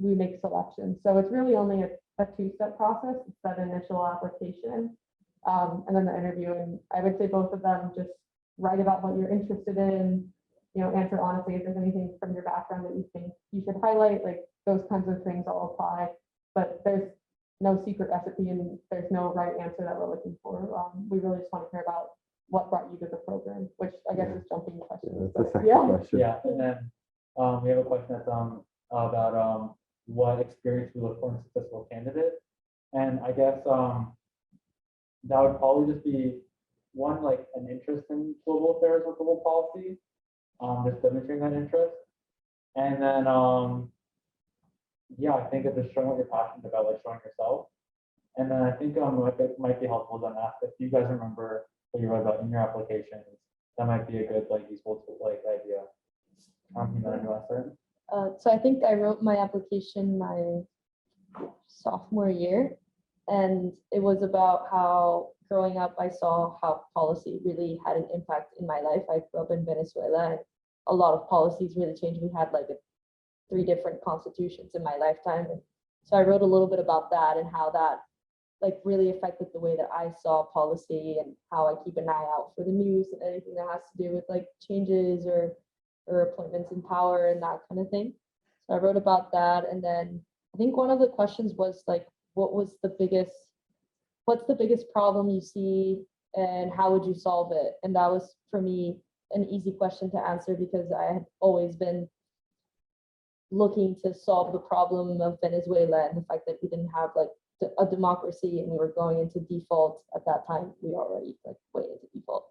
we make selections. So it's really only a two-step process. It's that initial application and then the interview. And I would say both of them just write about what you're interested in, answer honestly if there's anything from your background that you think you should highlight, like those kinds of things all apply. But there's no secret recipe and there's no right answer that we're looking for. We really just want to hear about what brought you to the program, which I guess is jumping the question. That's the second question. Yeah, and then we have a question that's about what experience we look for in a successful candidate. And I guess that would probably just be one, like an interest in global affairs or global policy, just demonstrating that interest. And then yeah, I think it's just showing what you're passionate about, like showing yourself. And then I think it might be helpful to ask if you guys remember what you wrote about in your applications. That might be a good, like, useful like idea. You want to start? So I think I wrote my application my sophomore year, and it was about how growing up I saw how policy really had an impact in my life. I grew up in Venezuela, and a lot of policies really changed. We had like 3 different constitutions in my lifetime, and so I wrote a little bit about that and how that like really affected the way that I saw policy and how I keep an eye out for the news and anything that has to do with like changes or appointments in power and that kind of thing. So I wrote about that. And then I think one of the questions was like, what's the biggest problem you see and how would you solve it? And that was for me an easy question to answer because I had always been looking to solve the problem of Venezuela and the fact that we didn't have like a democracy and we were going into default at that time. We were already like way into default.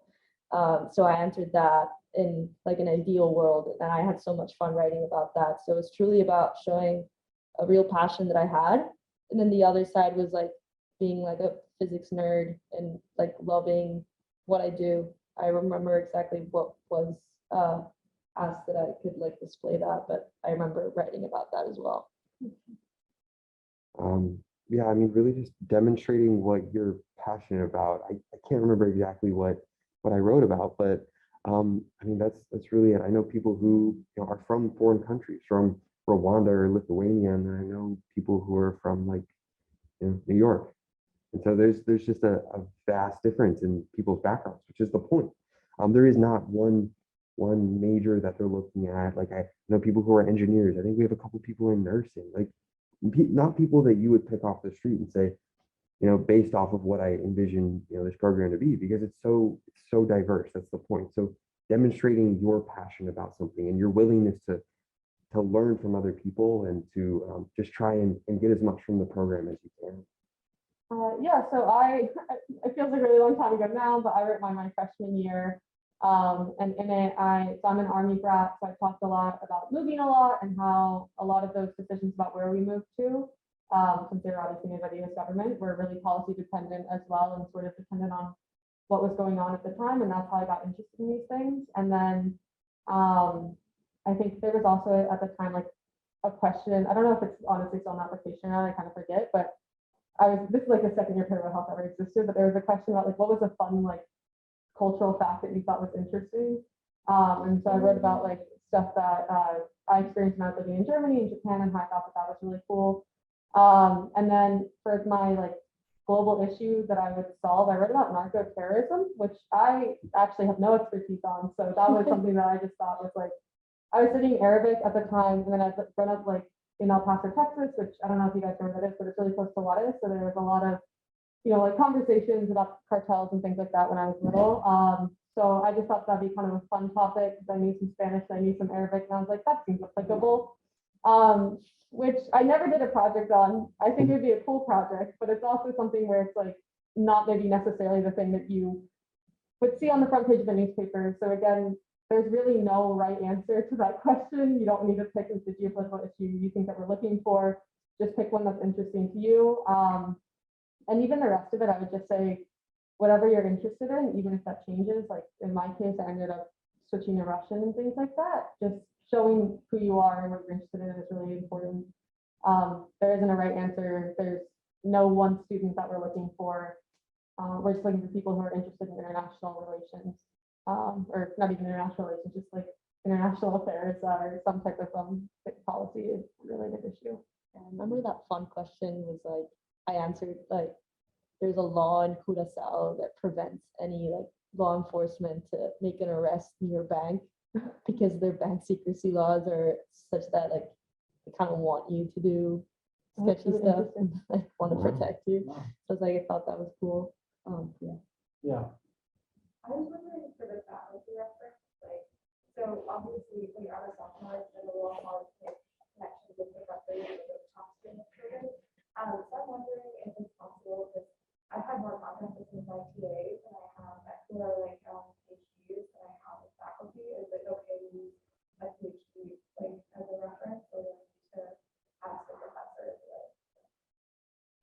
So I answered that in like an ideal world, and I had so much fun writing about that. So it's truly about showing a real passion that I had. And then the other side was like being like a physics nerd and like loving what I do. I remember exactly what was asked that I could like display that, but I remember writing about that as well. Yeah, I mean, really just demonstrating what you're passionate about. I can't remember exactly what I wrote about, but I mean, that's really it. I know people who are from foreign countries, from Rwanda or Lithuania, and I know people who are from like New York. And so there's just a vast difference in people's backgrounds, which is the point. There is not one major that they're looking at. Like I know people who are engineers. I think we have a couple people in nursing, like not people that you would pick off the street and say, based off of what I envision, this program to be, because it's so diverse. That's the point. So demonstrating your passion about something and your willingness to learn from other people and to just try and get as much from the program as you can. Yeah, so it feels like a really long time ago now, but I wrote my freshman year. And in it, so I'm an Army brat, so I talked a lot about moving a lot and how a lot of those decisions about where we moved to, since they were obviously made by the US government, were really policy dependent as well and sort of dependent on what was going on at the time. And that's how I got interested in these things. And then I think there was also at the time like a question, I don't know if it's honestly still an application now, I kind of forget, but this is like the second year paradigm health ever existed, but there was a question about like what was a fun like cultural fact that you thought was interesting. And so I wrote about like stuff that I experienced when I was living in Germany and Japan and how I thought that was really cool. And then for my like global issue that I would solve, I wrote about narco-terrorism, which I actually have no expertise on. So that was something that I just thought was like, I was studying Arabic at the time, and then I'd grown up like in El Paso, Texas, which I don't know if you guys know where that is, but it's really close to Juarez. So there was a lot of like conversations about cartels and things like that when I was little. So I just thought that'd be kind of a fun topic because I knew some Spanish and I knew some Arabic, and I was like, that seems applicable. Which I never did a project on. I think it would be a cool project, but it's also something where it's like not maybe necessarily the thing that you would see on the front page of a newspaper. So again, there's really no right answer to that question. You don't need to pick the geopolitical issue you think that we're looking for. Just pick one that's interesting to you. And even the rest of it, I would just say, whatever you're interested in, even if that changes, like in my case, I ended up switching to Russian and things like that. Just showing who you are and what you're interested in is really important. There isn't a right answer. There's no one student that we're looking for. We're just looking for people who are interested in international relations, or not even international relations, just like international affairs or some type of policy related issue. I remember that fun question was like, I answered like, there's a law in Curaçao that prevents any like law enforcement to make an arrest in your bank because their bank secrecy laws are such that like they kind of want you to do That's sketchy really stuff interesting. and like want to Wow. protect you. Wow. So it's like I thought that was cool. Yeah. Yeah. I was wondering for the faculty reference, like, so obviously when you're on a sophomore, it's been a little hard to make connections with professors and the top students. So I'm wondering if it's possible, because I've had more contact with some of my TAs and I have who are like PhDs and I have with faculty. Is it okay to use a PhD like as a reference or do I need to ask the professor?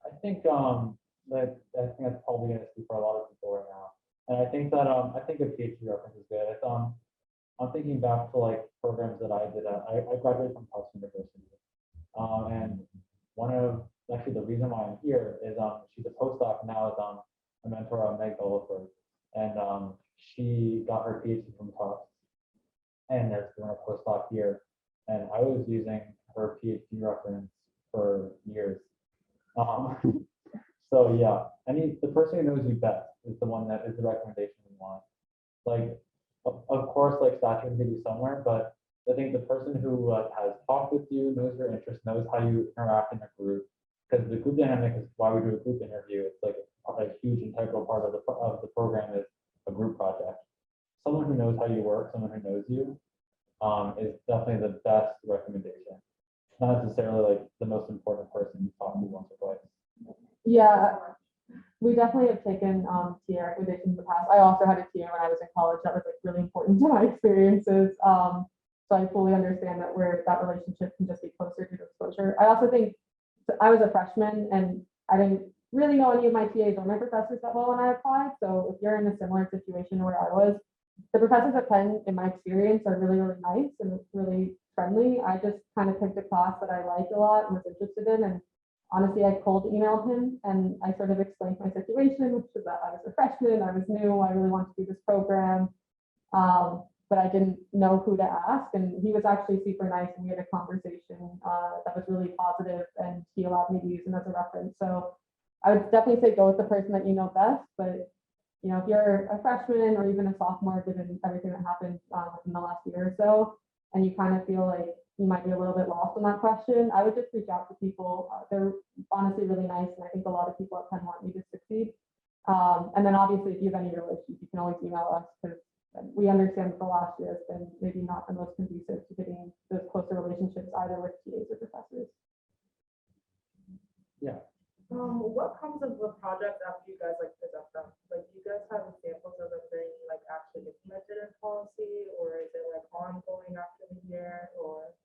I think that's probably gonna speak for a lot of people right now. And I think that I think a PhD reference is good. It's, I'm thinking back to like programs that I did I graduated from Tufts University. And one of actually the reason why I'm here is she's a postdoc now, is a mentor of Meg Goldberg. And she got her PhD from Tufts and is doing a postdoc here. And I was using her PhD reference for years. So yeah, the person who knows you best is the one that is the recommendation we want. Like, of course, like stature can be somewhere, but I think the person who has talked with you, knows your interests, knows how you interact in a group, because the group dynamic is why we do a group interview. It's like a huge integral part of the program is a group project. Someone who knows how you work, someone who knows you, is definitely the best recommendation. Not necessarily like the most important person you talk to once or twice. Yeah, we definitely have taken TA recommendations in the past. I also had a TA when I was in college that was like really important to my experiences. So I fully understand that that relationship can just be closer due to exposure. I also think I was a freshman and I didn't really know any of my TAs or my professors that well when I applied. So if you're in a similar situation where I was, the professors at Penn, in my experience, are really, really nice and really friendly. I just kind of picked a class that I liked a lot and was interested in, and honestly, I cold emailed him and I sort of explained my situation, which was that I was a freshman, I was new, I really wanted to do this program, but I didn't know who to ask. And he was actually super nice, and we had a conversation that was really positive, and he allowed me to use him as a reference. So I would definitely say go with the person that you know best, but you know, if you're a freshman or even a sophomore, given everything that happened within the last year or so, and you kind of feel like you might be a little bit lost on that question, I would just reach out to people. They're honestly really nice, and I think a lot of people at Penn want you to succeed. And then obviously, if you have any other issues, you can always email us, because we understand that the last year has been maybe not the most conducive to getting those closer relationships either with TAs or professors. Yeah. What comes of the project after you guys like present them? Like, do you guys have examples of it being like actually implemented in policy, or is it like ongoing after the year, or?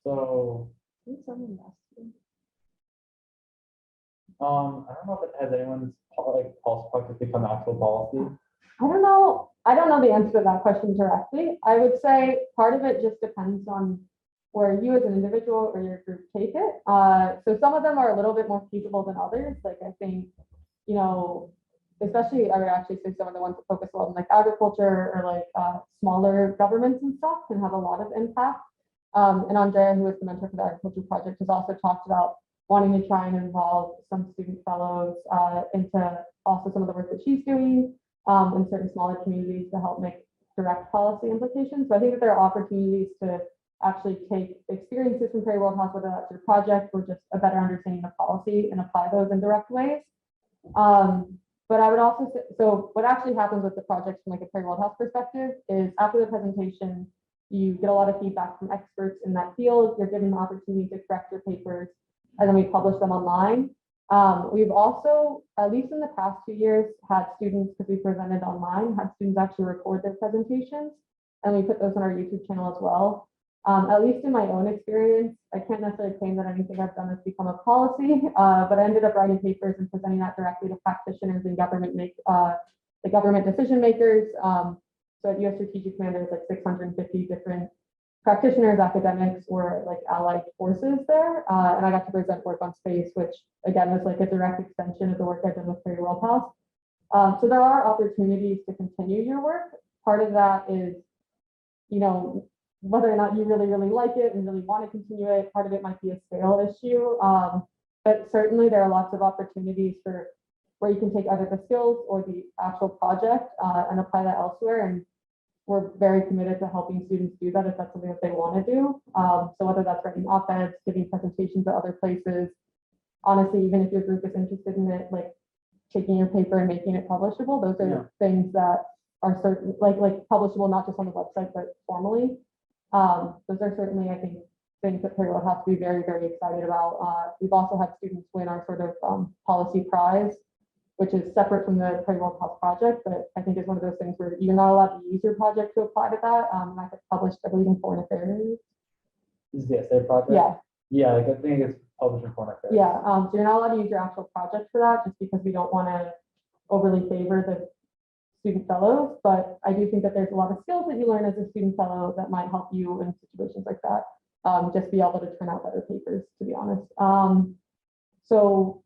So I think someone asked you. I don't know if it has anyone's like policy project become actual policy. I don't know. I don't know the answer to that question directly. I would say part of it just depends on where you as an individual or your group take it. So some of them are a little bit more feasible than others. Like I think, you know, especially I would actually say some of the ones that focus on like agriculture or like smaller governments and stuff can have a lot of impact. And Andrea, who is the mentor for the agriculture project, has also talked about wanting to try and involve some student fellows into also some of the work that she's doing in certain smaller communities to help make direct policy implications. So I think that there are opportunities to actually take experiences from Prairie World House, whether that's your project or just a better understanding of policy, and apply those in direct ways. But I would also say, so what actually happens with the project from like a Prairie World House perspective is after the presentation, you get a lot of feedback from experts in that field. You're given the opportunity to correct your papers, and then we publish them online. We've also, at least in the past 2 years, had students, because we presented online, had students actually record their presentations, and we put those on our YouTube channel as well. At least in my own experience, I can't necessarily claim that anything I've done has become a policy, but I ended up writing papers and presenting that directly to practitioners and the government decision makers. So at US Strategic Command, there's like 650 different practitioners, academics, or like allied forces there. And I got to present work on space, which again was like a direct extension of the work I've done with Prairie World House. So there are opportunities to continue your work. Part of that is, you know, whether or not you really, really like it and really want to continue it. Part of it might be a scale issue. But certainly there are lots of opportunities for where you can take either the skills or the actual project and apply that elsewhere. And we're very committed to helping students do that if that's something that they want to do. So whether that's writing op-eds, giving presentations at other places, honestly, even if your group is interested in it, like taking your paper and making it publishable, those are things that are certain, like publishable, not just on the website, but formally. Those are certainly, I think, things that Prairie will have to be very, very excited about. We've also had students win our sort of policy prize, which is separate from the Prairie World Health project, but I think it's one of those things where you're not allowed to use your project to apply to that. That gets published, I believe, in Foreign Affairs. This is the essay project? Yeah. Yeah, like I think it's published in Foreign Affairs. Yeah, so you're not allowed to use your actual project for that, just because we don't want to overly favor the student fellows, but I do think that there's a lot of skills that you learn as a student fellow that might help you in situations like that. Just be able to turn out better papers, to be honest. So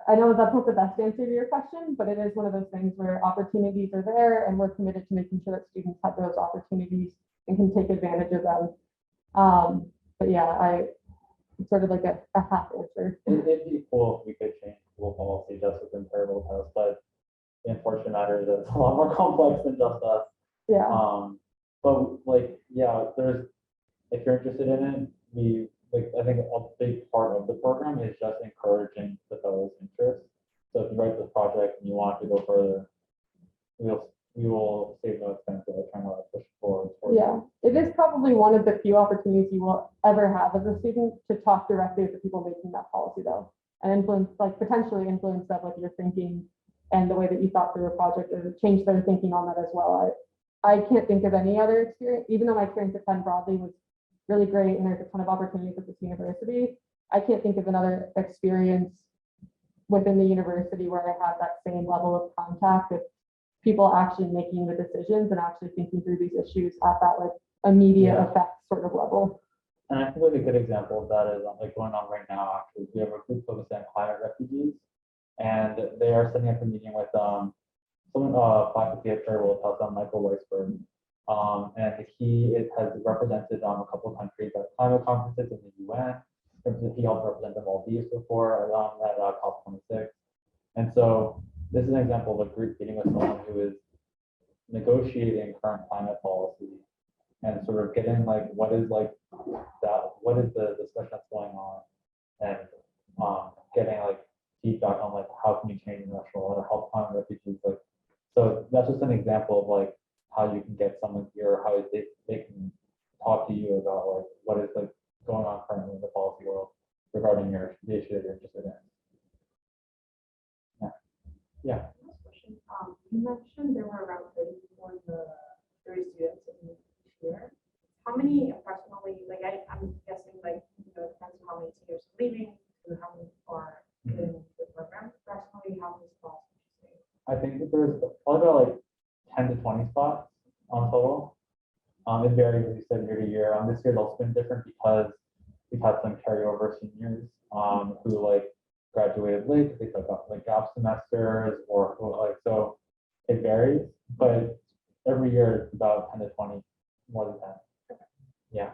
I know that that's not the best answer to your question, but it is one of those things where opportunities are there, and we're committed to making sure that students have those opportunities and can take advantage of them. But yeah, it's sort of like a half answer. It'd be cool if we could change school policy just within Prairie World House, but the unfortunate matter is that it's a lot more complex than just us. Yeah. But like, yeah, if you're interested in it, I think a big part of the program is just encouraging the fellows' interest. So if you write this project and you want to go further, we will save no expense by trying to push forward. Yeah, it is probably one of the few opportunities you will ever have as a student to talk directly with the people making that policy, though, and influence, like potentially influence that with your thinking and the way that you thought through a project, or change their thinking on that as well. I can't think of any other experience, even though my experience at Penn broadly was really great and there's a ton of opportunities at this university. I can't think of another experience within the university where I had that same level of contact with people actually making the decisions and actually thinking through these issues at that like immediate effect sort of level. And I think like a good example of that is like going on right now. Actually, we have a group focused on climate refugees, and they are setting up a meeting with someone faculty at Prairie World House, Michael Weisberg. And he has represented a couple of countries at climate conferences in the UN. He helped represent the Maldives before at COP26. And so this is an example of a group meeting with someone who is negotiating current climate policy and sort of getting like what is the discussion that's going on, and getting like feedback on like how can you change international law to help climate refugees. Like, so that's just an example of like how you can get someone here, how they can talk to you about like what is like going on currently in the policy world regarding the issue that you're interested in. Yeah. Last question. You mentioned there were around 30 students in each year. How many approximately, like I'm guessing like, depends on how many seniors are leaving, to how many are in the program, approximately how many spots would you say? I think that there's probably about like 10 to 20 spots on total. It varies, as you said, year to year. This year it's been different because we've had some carryover seniors who like graduated late, they took up like gap semesters, or like, so it varies, but every year it's about 10 to 20, more than 10. Yeah.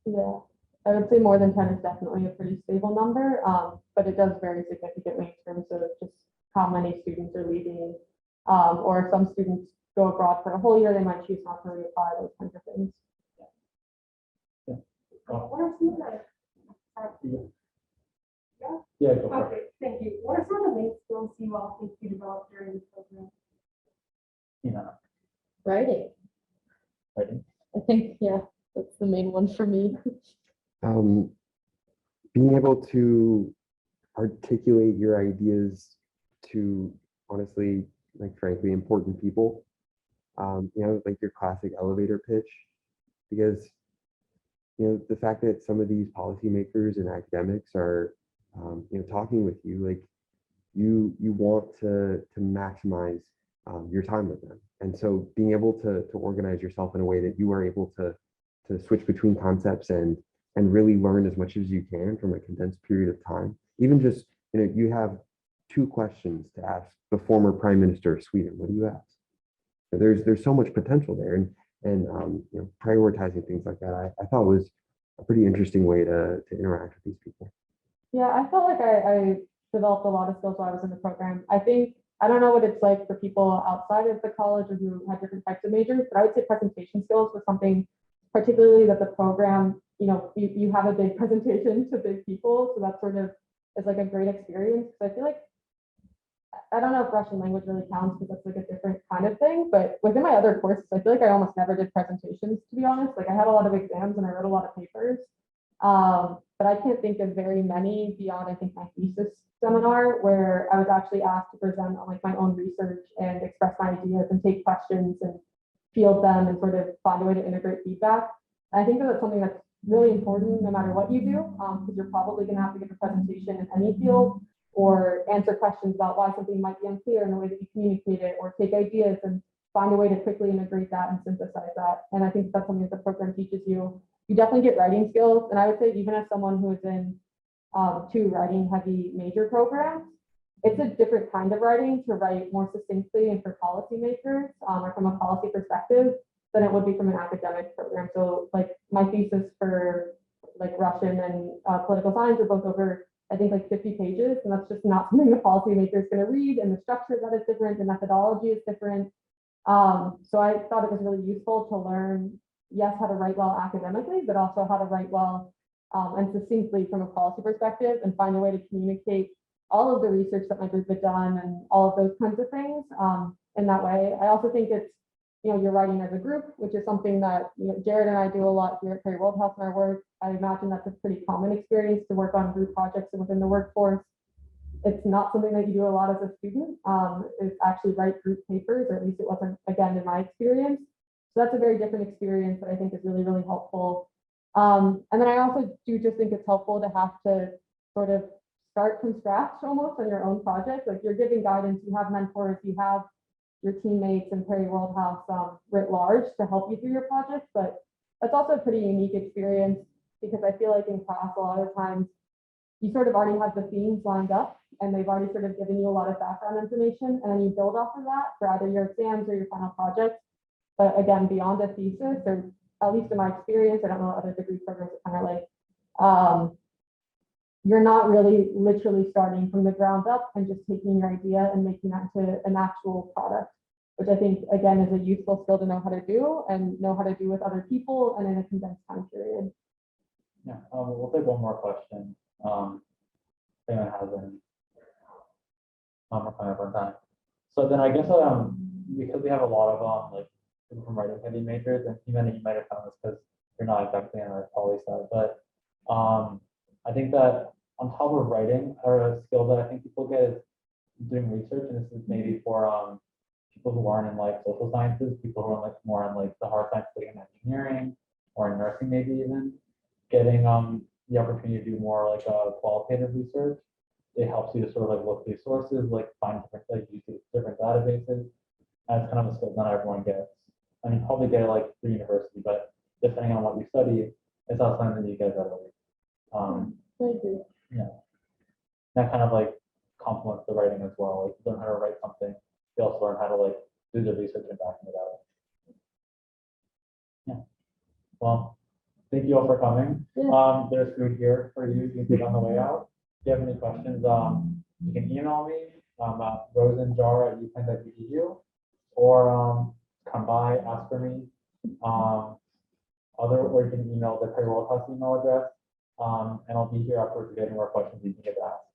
Yeah, I would say more than 10 is definitely a pretty stable number, but it does vary significantly in terms of just how many students are leaving, or some students go abroad for a whole year, they might choose not to reapply, those kinds of things. What are some of the, Yeah, go for it. okay, thank you. What are some of the main skills you all think you developed during this program? Yeah. Writing. Right. I think, yeah, that's the main one for me. Being able to articulate your ideas to honestly, like frankly, important people, like your classic elevator pitch, because the fact that some of these policymakers and academics are, talking with you, like you want to maximize your time with them. And so being able to organize yourself in a way that you are able to switch between concepts and really learn as much as you can from a condensed period of time. Even just, you have 2 questions to ask the former Prime Minister of Sweden. What do you ask? There's so much potential there, and prioritizing things like that, I thought was a pretty interesting way to interact with these people. Yeah, I felt like I developed a lot of skills while I was in the program. I don't know what it's like for people outside of the college or who have different types of majors, but I would say presentation skills was something particularly that the program, you have a big presentation to big people. So that sort of is like a great experience. So I feel like, I don't know if Russian language really counts because that's like a different kind of thing, but within my other courses, I feel like I almost never did presentations, to be honest. Like I had a lot of exams and I wrote a lot of papers. But I can't think of very many beyond, I think, my thesis seminar where I was actually asked to present on like my own research and express my ideas and take questions and field them and sort of find a way to integrate feedback. And I think that that's something that's really important no matter what you do, because you're probably going to have to give a presentation in any field or answer questions about why something might be unclear in the way that you communicate it, or take ideas and find a way to quickly integrate that and synthesize that. And I think that's something that the program teaches you. You definitely get writing skills. And I would say even as someone who is in 2 writing heavy major programs, it's a different kind of writing to write more succinctly and for policymakers or from a policy perspective than it would be from an academic program. So like my thesis for like Russian and political science are both over, I think, like 50 pages. And that's just not something the policymaker is going to read. And the structure of that is different. The methodology is different. So I thought it was really useful to learn, yes, how to write well academically, but also how to write well and succinctly from a policy perspective and find a way to communicate all of the research that my group had done and all of those kinds of things in that way. I also think it's, you're writing as a group, which is something that Jared and I do a lot here at Perry World House in our work. I imagine that's a pretty common experience to work on group projects within the workforce. It's not something that you do a lot as a student. It's actually write group papers, or at least it wasn't, again, in my experience. So that's a very different experience that I think is really, really helpful. And then I also do just think it's helpful to have to sort of start from scratch almost on your own project. Like you're giving guidance, you have mentors, you have your teammates and Perry World House writ large to help you through your project. But that's also a pretty unique experience because I feel like in class, a lot of times you sort of already have the themes lined up and they've already sort of given you a lot of background information, and then you build off of that for either your exams or your final project. But again, beyond a thesis, or at least in my experience, I don't know other degree programs are kind of like, you're not really literally starting from the ground up and just taking your idea and making that into an actual product, which I think, again, is a useful skill to know how to do and know how to do with other people and in a condensed time period. Yeah, we'll take one more question. If anyone has any. We're kind of on time. So then I guess because we have a lot of like people from writing heavy majors, and you might have found this because you're not exactly on our poly side, but I think that on top of writing, or a skill that I think people get is doing research, and this is maybe for people who aren't in like social sciences, people who are like more in like the hard sciences, like in engineering or in nursing, maybe even getting the opportunity to do more like qualitative research. It helps you to sort of like look through sources, like find different, like use different databases. And it's kind of a skill not everyone gets. And you probably get it like through university, but depending on what you study, it's not something that you get readily. I agree. Yeah. That kind of like complements the writing as well. Like you learn how to write something, you also learn how to like do the research and backing it out. Yeah. Well, thank you all for coming. Yeah. There's food here for you. You can take on the way out. If you have any questions, you can email me at rosenjar@upenn.edu, or come by, ask for me. Or you can email the Perry World House email address, and I'll be here afterwards to get any more questions you can get asked.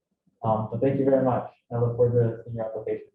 So thank you very much. I look forward to seeing your application.